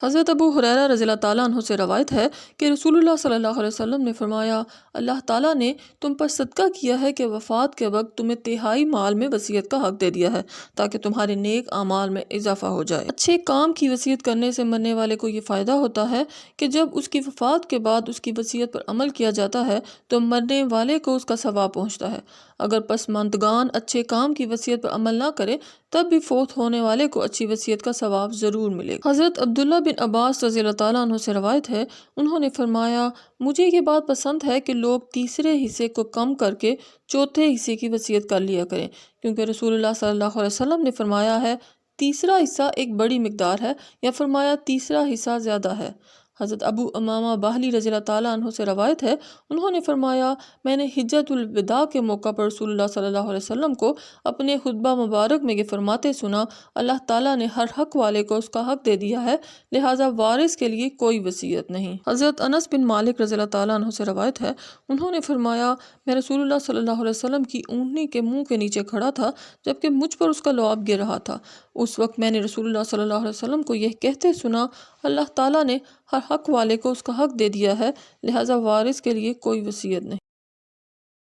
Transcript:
حضرت ابو ہریرہ رضی اللہ تعالیٰ عنہ سے روایت ہے کہ رسول اللہ صلی اللہ علیہ وسلم نے فرمایا، اللہ تعالیٰ نے تم پر صدقہ کیا ہے کہ وفات کے وقت تمہیں تہائی مال میں وصیت کا حق دے دیا ہے تاکہ تمہارے نیک اعمال میں اضافہ ہو جائے۔ اچھے کام کی وصیت کرنے سے مرنے والے کو یہ فائدہ ہوتا ہے کہ جب اس کی وفات کے بعد اس کی وصیت پر عمل کیا جاتا ہے تو مرنے والے کو اس کا ثواب پہنچتا ہے۔ اگر پسماندگان اچھے کام کی وصیت پر عمل نہ کرے تب بھی فوت ہونے والے کو اچھی وصیت کا ثواب ضرور ملے گا۔ حضرت عبداللہ بن عباس رضی اللہ تعالیٰ عنہ سے روایت ہے، انہوں نے فرمایا، مجھے یہ بات پسند ہے کہ لوگ تیسرے حصے کو کم کر کے چوتھے حصے کی وصیت کر لیا کریں، کیونکہ رسول اللہ صلی اللہ علیہ وسلم نے فرمایا ہے تیسرا حصہ ایک بڑی مقدار ہے، یا فرمایا تیسرا حصہ زیادہ ہے۔ حضرت ابو امامہ باہلی رضی اللہ تعالیٰ عنہ سے روایت ہے، انہوں نے فرمایا، میں نے حجۃ الوداع کے موقع پر رسول اللہ صلی اللہ علیہ وسلم کو اپنے خطبہ مبارک میں یہ فرماتے سنا، اللہ تعالیٰ نے ہر حق والے کو اس کا حق دے دیا ہے، لہٰذا وارث کے لیے کوئی وصیت نہیں۔ حضرت انس بن مالک رضی اللہ تعالیٰ عنہ سے روایت ہے، انہوں نے فرمایا، میں رسول اللہ صلی اللہ علیہ وسلم کی اونٹنی کے منہ کے نیچے کھڑا تھا جبکہ مجھ پر اس کا لعاب گر رہا تھا۔ اس وقت میں نے رسول اللہ صلی اللہ علیہ وسلم کو یہ کہتے سنا، اللہ تعالیٰ نے ہر حق والے کو اس کا حق دے دیا ہے، لہٰذا وارث کے لیے کوئی وصیت نہیں۔